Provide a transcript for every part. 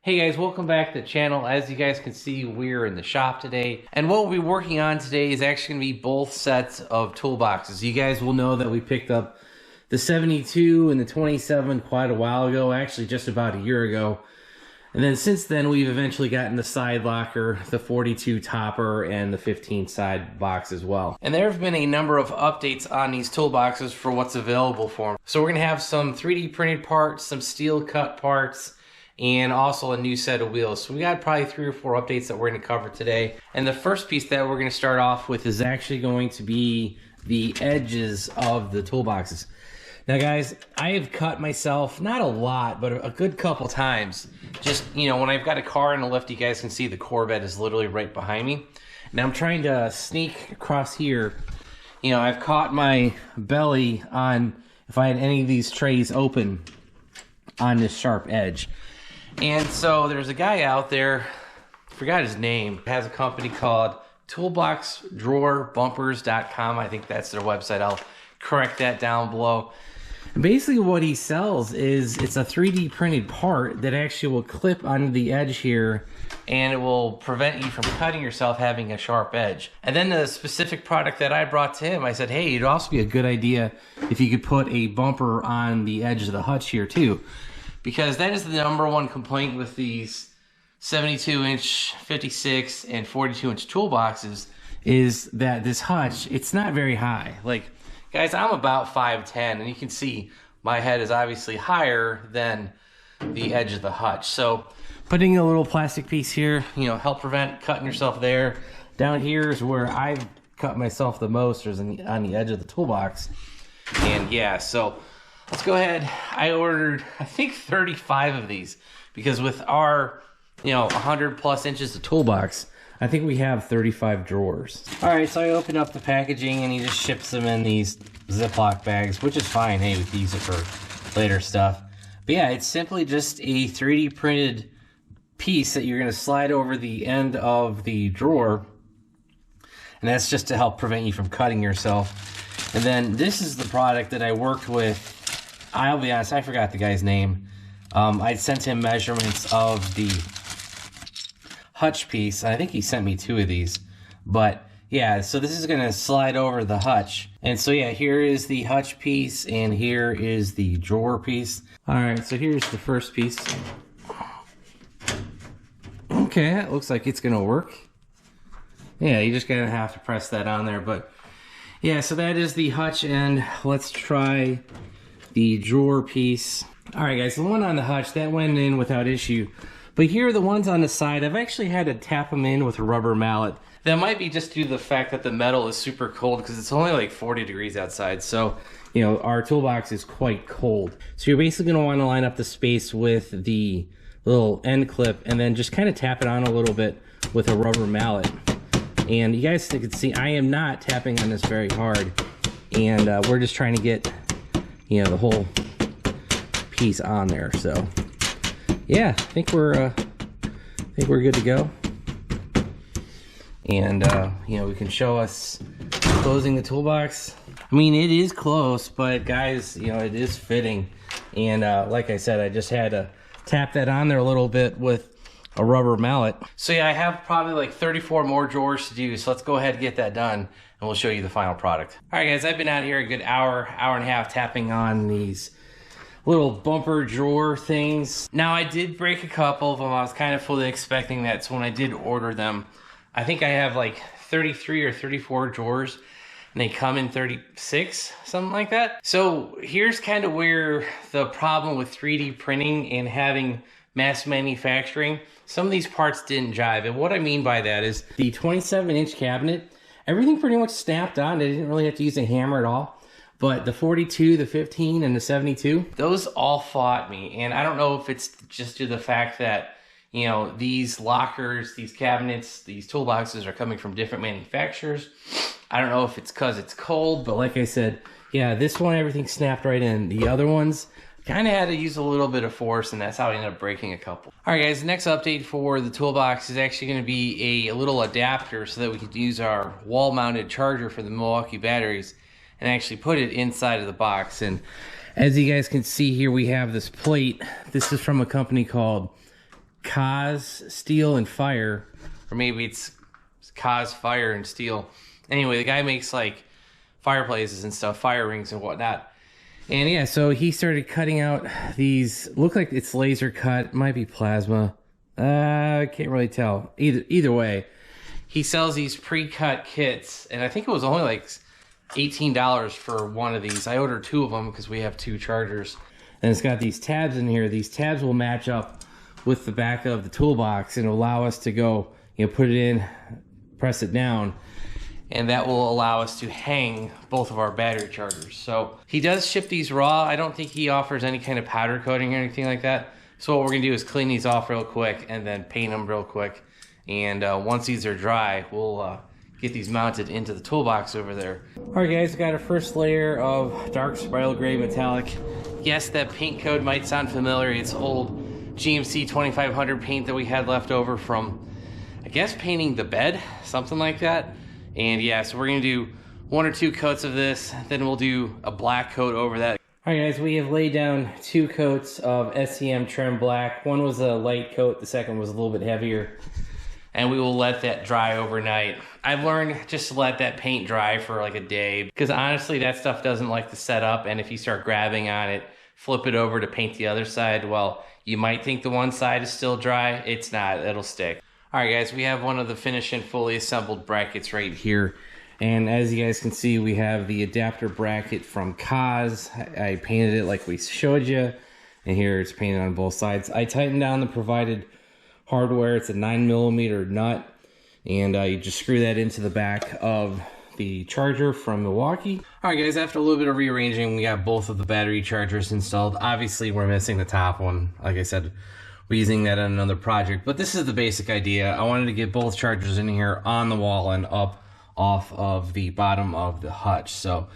Hey guys, welcome back to the channel. As you guys can see, we're in the shop today. And what we'll be working on today is actually going to be both sets of toolboxes. You guys will know that we picked up the 72 and the 27 quite a while ago, actually just about a year ago. And then since then, we've eventually gotten the side locker, the 42 topper, and the 15 side box as well. And there have been a number of updates on these toolboxes for what's available for them. So we're going to have some 3D printed parts, some steel cut parts, and also a new set of wheels. So we got probably 3 or 4 updates that we're going to cover today. And the first piece that we're going to start off with is actually going to be the edges of the toolboxes. Now guys, I have cut myself, not a lot, but a good couple times. Just, you know, when I've got a car in the lift, you guys can see the Corvette is literally right behind me. Now I'm trying to sneak across here. You know, I've caught my belly on, if I had any of these trays open, on this sharp edge. And so there's a guy out there, forgot his name, has a company called toolboxbumpers.com. I think that's their website. I'll correct that down below. And basically what he sells is it's a 3D printed part that actually will clip onto the edge here, and it will prevent you from cutting yourself having a sharp edge. And then the specific product that I brought to him, I said, hey, it'd also be a good idea if you could put a bumper on the edge of the hutch here too. Because that is the #1 complaint with these 72-inch, 56, and 42-inch toolboxes, is that this hutch, it's not very high. Like, guys, I'm about 5'10", and you can see my head is obviously higher than the edge of the hutch. So putting a little plastic piece here, you know, help prevent cutting yourself there. Down here is where I've cut myself the most, is on the edge of the toolbox. And yeah, so let's go ahead. I ordered, I think, 35 of these, because with our, you know, 100+ inches of toolbox, I think we have 35 drawers. All right, so I opened up the packaging and he just ships them in these Ziploc bags, which is fine. Hey, we can use it for later stuff. But yeah, it's simply just a 3D printed piece that you're gonna slide over the end of the drawer. And that's just to help prevent you from cutting yourself. And then this is the product that I worked with. I'll be honest, I forgot the guy's name. I sent him measurements of the hutch piece. I think he sent me 2 of these. But yeah, so this is gonna slide over the hutch. And so yeah, here is the hutch piece and here is the drawer piece. All right, so here's the first piece. Okay, it looks like it's gonna work. Yeah, you just gonna have to press that on there. But yeah, so that is the hutch end. Let's try the drawer piece. All right guys, the one on the hutch, that went in without issue. But here are the ones on the side. I've actually had to tap them in with a rubber mallet. That might be just due to the fact that the metal is super cold, because it's only like 40 degrees outside. So, you know, our toolbox is quite cold. So you're basically gonna wanna line up the space with the little end clip and then just kind of tap it on a little bit with a rubber mallet. And you guys can see I am not tapping on this very hard. And we're just trying to get, you know, the whole piece on there. So yeah, I think we're good to go. And you know, we can show us closing the toolbox. I mean, it is close, but guys, you know, it is fitting. And like I said, I just had to tap that on there a little bit with a rubber mallet. So yeah, I have probably like 34 more drawers to do. So let's go ahead and get that done, and we'll show you the final product. All right guys, I've been out here a good hour and a half tapping on these little bumper drawer things. Now I did break a couple of them. I was kind of fully expecting that. So when I did order them, I think I have like 33 or 34 drawers, and they come in 36, something like that. So here's kind of where the problem with 3D printing and having mass manufacturing, some of these parts didn't jive. And what I mean by that is the 27-inch cabinet, everything pretty much snapped on. They didn't really have to use a hammer at all. But the 42, the 15, and the 72, those all fought me. And I don't know if it's just due to the fact that, you know, these lockers, these cabinets, these toolboxes are coming from different manufacturers. I don't know if it's because it's cold, but like I said, yeah, this one, everything snapped right in. The other ones kind of had to use a little bit of force, and that's how I ended up breaking a couple. All right, guys, the next update for the toolbox is actually going to be a little adapter so that we could use our wall-mounted charger for the Milwaukee batteries and actually put it inside of the box. And as you guys can see here, we have this plate. This is from a company called Koz Steel and Fire, or maybe it's Koz Fire and Steel. Anyway, the guy makes like fireplaces and stuff, fire rings and whatnot. And yeah, so he started cutting out these, look like it's laser cut, might be plasma. I can't really tell. Either way, he sells these pre-cut kits, and I think it was only like $18 for one of these. I ordered 2 of them because we have 2 chargers. And it's got these tabs in here. These tabs will match up with the back of the toolbox and allow us to go, you know, put it in, press it down, and that will allow us to hang both of our battery chargers. So he does ship these raw. I don't think he offers any kind of powder coating or anything like that. So what we're gonna do is clean these off real quick and then paint them real quick. And once these are dry, we'll get these mounted into the toolbox over there. All right, guys, got our first layer of dark spiral gray metallic. Yes, that paint code might sound familiar. It's old GMC 2500 paint that we had left over from, I guess, painting the bed, something like that. And yeah, so we're gonna do 1 or 2 coats of this, then we'll do a black coat over that. All right, guys, we have laid down 2 coats of SEM trim black. One was a light coat, the second was a little bit heavier. And we will let that dry overnight. I've learned just to let that paint dry for like a day, because honestly, that stuff doesn't like to set up, and if you start grabbing on it, flip it over to paint the other side, well, you might think the one side is still dry. It's not, it'll stick. All right, guys, we have one of the finished and fully assembled brackets right here. And as you guys can see, we have the adapter bracket from Koz. I painted it like we showed you. And here it's painted on both sides. I tightened down the provided hardware. It's a 9mm nut. And you just screw that into the back of the charger from Milwaukee. All right, guys, after a little bit of rearranging, we got both of the battery chargers installed. Obviously, we're missing the top one. Like I said, we're using that on another project, but this is the basic idea. I wanted to get both chargers in here on the wall and up off of the bottom of the hutch. So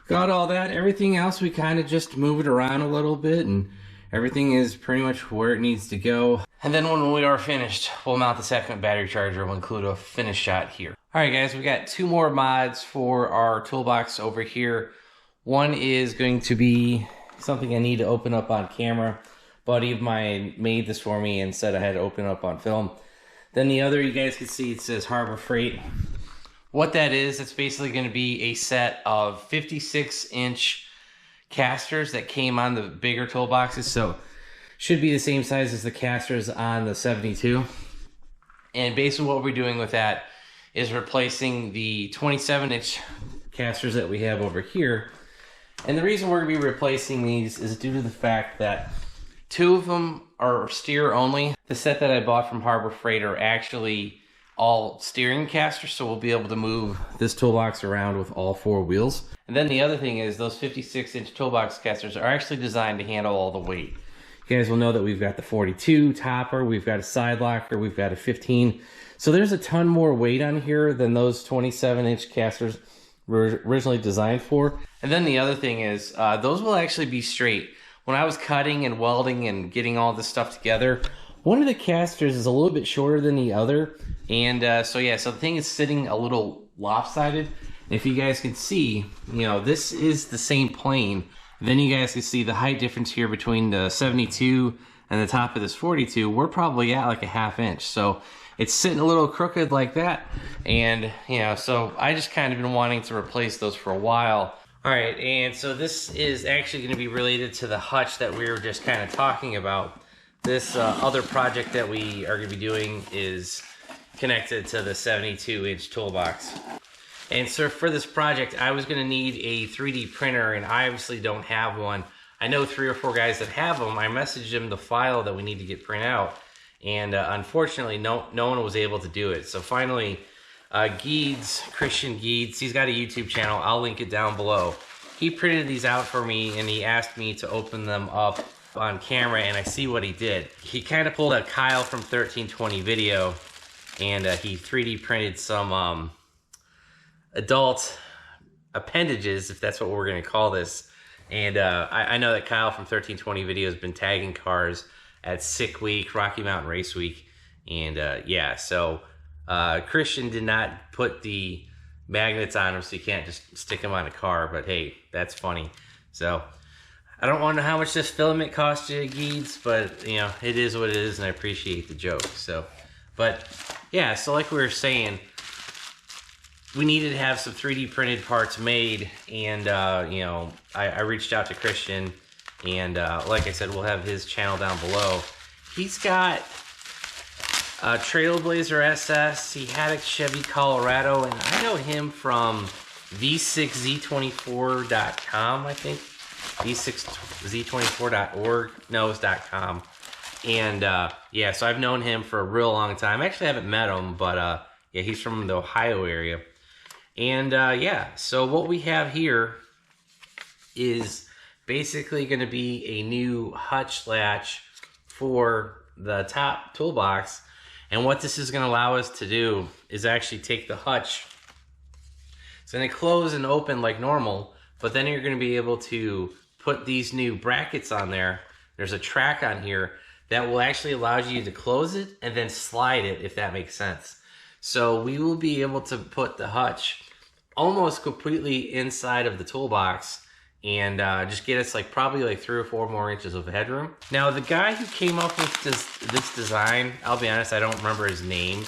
got all that. Everything else, we kind of just move it around a little bit, and everything is pretty much where it needs to go. And then when we are finished, we'll mount the second battery charger. We'll include a finish shot here. All right, guys, we got 2 more mods for our toolbox over here. One is going to be something I need to open up on camera. Buddy of mine made this for me and said I had to open up on film. Then the other, you guys can see, it says Harbor Freight. What that is, it's basically going to be a set of 56-inch casters that came on the bigger toolboxes. So should be the same size as the casters on the 72. And basically what we're doing with that is replacing the 27-inch casters that we have over here. And the reason we're going to be replacing these is due to the fact that 2 of them are steer only. The set that I bought from Harbor Freight are actually all steering casters, so we'll be able to move this toolbox around with all 4 wheels. And then the other thing is those 56-inch toolbox casters are actually designed to handle all the weight. You guys will know that we've got the 42 topper, we've got a side locker, we've got a 15. So there's a ton more weight on here than those 27-inch casters were originally designed for. And then the other thing is those will actually be straight. When I was cutting and welding and getting all this stuff together, one of the casters is a little bit shorter than the other. And so the thing is sitting a little lopsided. If you guys can see, you know, this is the same plane. Then you guys can see the height difference here between the 72 and the top of this 42. We're probably at like a ½ inch. So it's sitting a little crooked like that. And, you know, so I just kind of been wanting to replace those for a while. All right, and so this is actually going to be related to the hutch that we were just kind of talking about. This other project that we are going to be doing is connected to the 72-inch toolbox. And so for this project, I was going to need a 3D printer, and I obviously don't have one. I know 3 or 4 guys that have them. I messaged them the file that we need to get printed out, and unfortunately, no one was able to do it. So finally, Christian Geeds, he's got a YouTube channel. I'll link it down below. He printed these out for me, and he asked me to open them up on camera, and I see what he did. He kind of pulled a Kyle from 1320 video, and he 3D printed some adult appendages, if that's what we're going to call this. And I know that Kyle from 1320 video has been tagging cars at Sick Week, Rocky Mountain Race Week, and so Christian did not put the magnets on them, so you can't just stick them on a car, but hey, that's funny. So I don't want to know how much this filament cost you, Geeds, but you know, it is what it is, and I appreciate the joke. So, but yeah, so like we were saying, we needed to have some 3D printed parts made, and you know, I reached out to Christian, and like I said, we'll have his channel down below. He's got Trailblazer SS, he had a Chevy Colorado, and I know him from v6z24.com, I think. v6z24.org, no, it's .com. And yeah, so I've known him for a real long time. I actually haven't met him, but yeah, he's from the Ohio area. And yeah, so what we have here is basically going to be a new Hutch latch for the top toolbox. And what this is going to allow us to do is actually take the Hutch. It's going to close and open like normal, but then you're going to be able to put these new brackets on there. There's a track on here that will actually allow you to close it and then slide it, if that makes sense. So we will be able to put the Hutch almost completely inside of the toolbox and just get us like probably like 3 or 4 more inches of headroom. Now the guy who came up with this design, I'll be honest, I don't remember his name,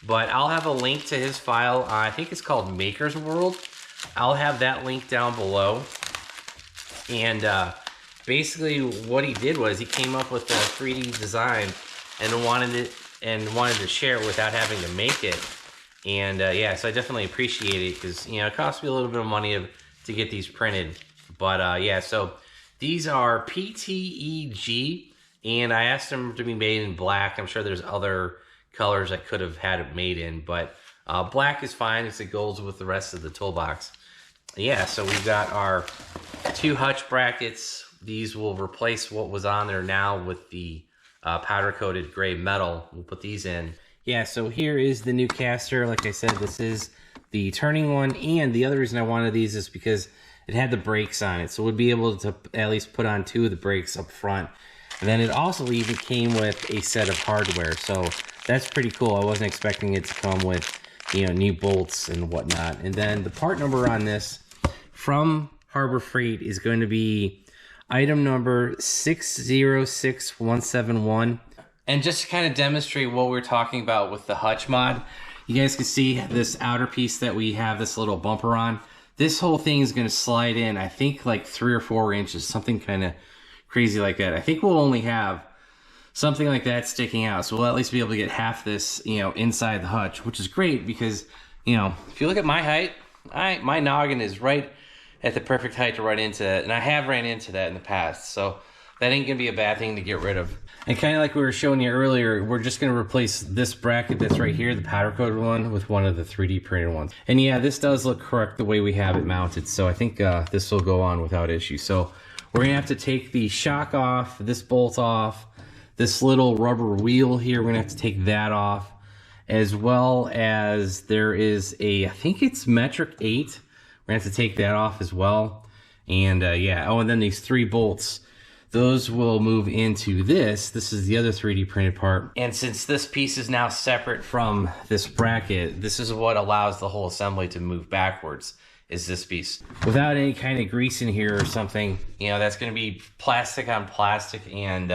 but I'll have a link to his file. I think it's called Maker's World. I'll have that link down below. And basically what he did was he came up with a 3D design and wanted to share it without having to make it. And yeah, so I definitely appreciate it, because you know, it costs me a little bit of money to get these printed. But yeah, so these are PTEG, and I asked them to be made in black. I'm sure there's other colors I could have had it made in, but black is fine as it goes with the rest of the toolbox. Yeah, so we've got our 2 Hutch brackets. These will replace what was on there now with the powder coated gray metal. We'll put these in. Yeah, so here is the new caster. Like I said, this is the turning one, and the other reason I wanted these is because it had the brakes on it, so we'd be able to at least put on 2 of the brakes up front. And then it also even came with a set of hardware, so that's pretty cool. I wasn't expecting it to come with, you know, new bolts and whatnot. And then the part number on this from Harbor Freight is going to be item number 606171. And just to kind of demonstrate what we're talking about with the Hutch mod, you guys can see this outer piece that we have this little bumper on. This whole thing is going to slide in, I think, like 3 or 4 inches, something kind of crazy like that. I think we'll only have something like that sticking out, so we'll at least be able to get half this, you know, inside the Hutch, which is great because, you know, if you look at my height, my noggin is right at the perfect height to run into that, and I have ran into that in the past, so that ain't gonna be a bad thing to get rid of. And kind of like we were showing you earlier, we're just gonna replace this bracket that's right here, the powder coated one, with one of the 3D printed ones. And yeah, this does look correct the way we have it mounted, so I think this will go on without issue. So we're gonna have to take the shock off, this bolt off, this little rubber wheel here, we're gonna have to take that off, as well as there is a, I think it's metric 8. We're gonna have to take that off as well. And yeah, oh, and then these 3 bolts, those will move into this. This is the other 3D printed part. And since this piece is now separate from this bracket, this is what allows the whole assembly to move backwards, is this piece. Without any kind of grease in here or something, you know, that's gonna be plastic on plastic, and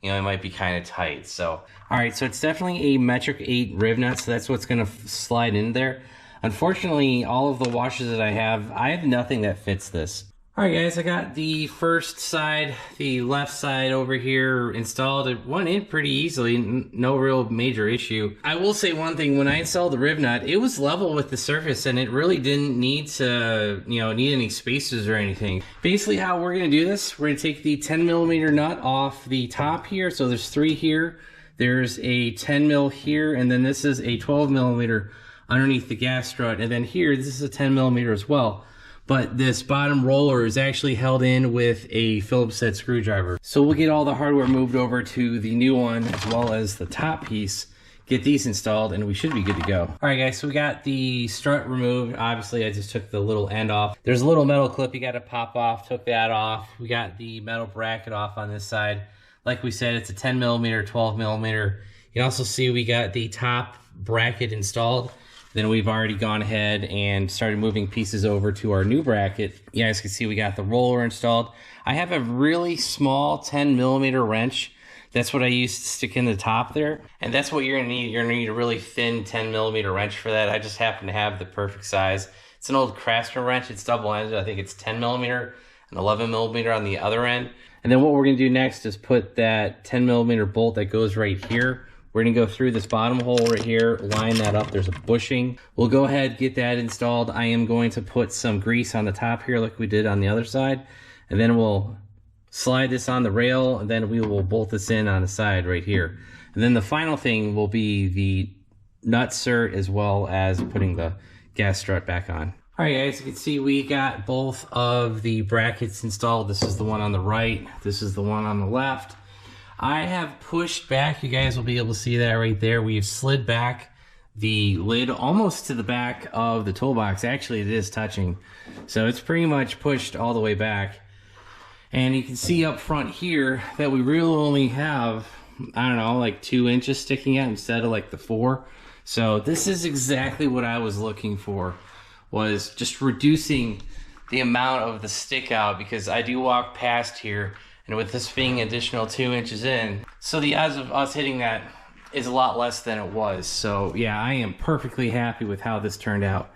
you know, it might be kind of tight. So, all right, so it's definitely a metric 8 riv nut, so that's what's gonna slide in there. Unfortunately, all of the washers that I have nothing that fits this. All right, guys, I got the first side, the left side over here installed. It went in pretty easily, no real major issue. I will say one thing, when I installed the riv nut, it was level with the surface, and it really didn't need to, you know, need any spacers or anything. Basically, how we're gonna do this, we're gonna take the 10mm nut off the top here. So there's 3 here, there's a 10 mil here, and then this is a 12mm underneath the gas strut, and then here, this is a 10mm as well. But this bottom roller is actually held in with a Phillips head screwdriver. So we'll get all the hardware moved over to the new one, as well as the top piece, get these installed, and we should be good to go. All right, guys, so we got the strut removed. Obviously, I just took the little end off. There's a little metal clip you got to pop off, took that off. We got the metal bracket off on this side. Like we said, it's a 10mm, 12mm. You can also see we got the top bracket installed. Then we've already gone ahead and started moving pieces over to our new bracket. You guys can see we got the roller installed. I have a really small 10mm wrench. That's what I use to stick in the top there. And that's what you're gonna need. You're gonna need a really thin 10mm wrench for that. I just happen to have the perfect size. It's an old Craftsman wrench. It's double-ended. I think it's 10mm and 11mm on the other end. And then what we're gonna do next is put that 10mm bolt that goes right here. We're gonna go through this bottom hole right here, line that up. There's a bushing. We'll go ahead, get that installed. I am going to put some grease on the top here like we did on the other side. And then we'll slide this on the rail, and then we will bolt this in on the side right here. And then the final thing will be the nut cert as well as putting the gas strut back on. All right, guys, you can see we got both of the brackets installed. This is the one on the right. This is the one on the left. I have pushed back, you guys will be able to see that right there. We have slid back the lid almost to the back of the toolbox. Actually, it is touching. So it's pretty much pushed all the way back. And you can see up front here that we really only have, I don't know, like 2 inches sticking out instead of like the 4. So this is exactly what I was looking for, was just reducing the amount of the stick out, because I do walk past here, and with this being additional 2 inches in, so the odds of us hitting that is a lot less than it was. So yeah, I am perfectly happy with how this turned out.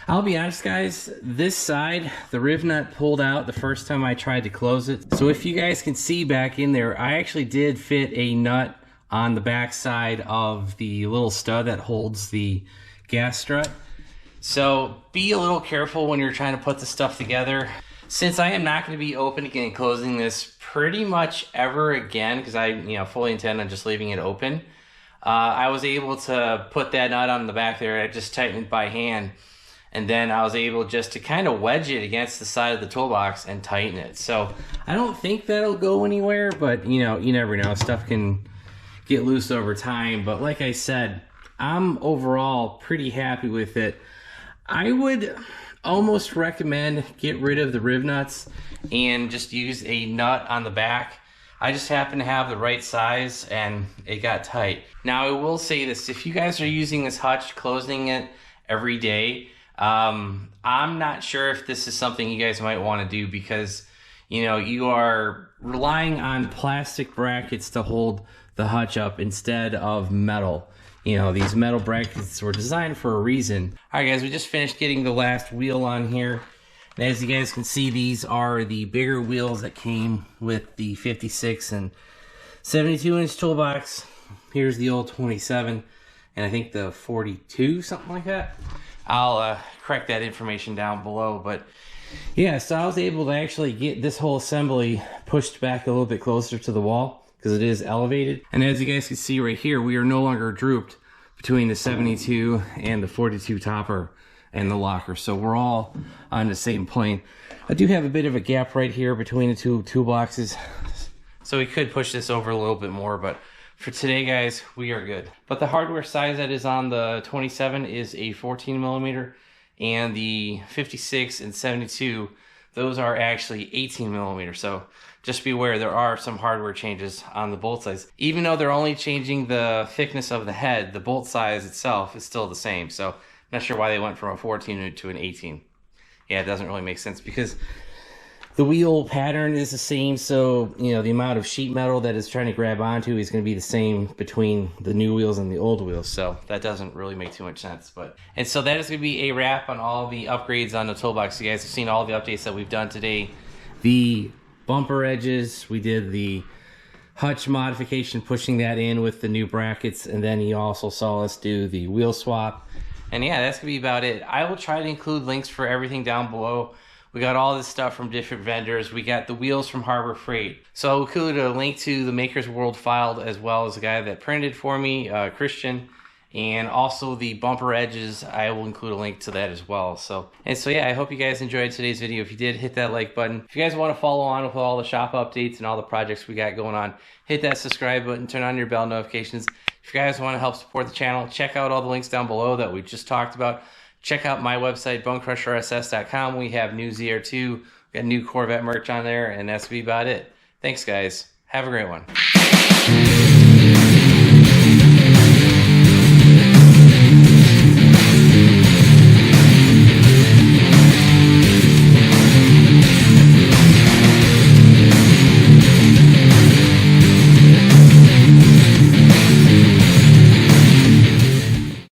I'll be honest, guys, this side, the riv nut pulled out the first time I tried to close it. So if you guys can see back in there, I actually did fit a nut on the back side of the little stud that holds the gas strut. So be a little careful when you're trying to put the stuff together. Since I am not going to be opening and closing this pretty much ever again, because I fully intend on just leaving it open, I was able to put that nut on the back there. I just tightened it by hand. And then I was able just to kind of wedge it against the side of the toolbox and tighten it. So I don't think that'll go anywhere, but you never know. Stuff can get loose over time. But like I said, I'm overall pretty happy with it. I would almost recommend get rid of the riv nuts and just use a nut on the back. I just happen to have the right size and it got tight. Now I will say this, if you guys are using this Hutch, closing it every day, I'm not sure if this is something you guys might want to do, because you are relying on plastic brackets to hold the Hutch up instead of metal. These metal brackets were designed for a reason. All right, guys, we just finished getting the last wheel on here. And as you guys can see, these are the bigger wheels that came with the 56 and 72-inch toolbox. Here's the old 27, and I think the 42, something like that. I'll correct that information down below. But yeah, so I was able to actually get this whole assembly pushed back a little bit closer to the wall, because it is elevated. And as you guys can see right here, we are no longer drooped between the 72 and the 42 topper and the locker. So we're all on the same plane. I do have a bit of a gap right here between the two toolboxes, so we could push this over a little bit more, but for today, guys, we are good. But the hardware size that is on the 27 is a 14mm, and the 56 and 72, those are actually 18mm. So just be aware, there are some hardware changes on the bolt size. Even though they're only changing the thickness of the head, the bolt size itself is still the same. So I'm not sure why they went from a 14 to an 18. Yeah, it doesn't really make sense, because the wheel pattern is the same, so the amount of sheet metal that it's trying to grab onto is going to be the same between the new wheels and the old wheels, so that doesn't really make too much sense. And so that is going to be a wrap on all the upgrades on the toolbox. You guys have seen all the updates that we've done today. The bumper edges, we did the Hutch modification, pushing that in with the new brackets, and then you also saw us do the wheel swap. And yeah, that's going to be about it. I will try to include links for everything down below. We got all this stuff from different vendors. We got the wheels from Harbor Freight. So I'll include a link to the Maker's World filed, as well as the guy that printed for me, Christian. And also the bumper edges, I will include a link to that as well. So yeah, I hope you guys enjoyed today's video. If you did, hit that like button. If you guys want to follow on with all the shop updates and all the projects we got going on, hit that subscribe button, turn on your bell notifications. If you guys want to help support the channel, check out all the links down below that we just talked about. Check out my website, BonecrrusherSS.com. We have new ZR2, we got new Corvette merch on there, and that's going to be about it. Thanks, guys. Have a great one.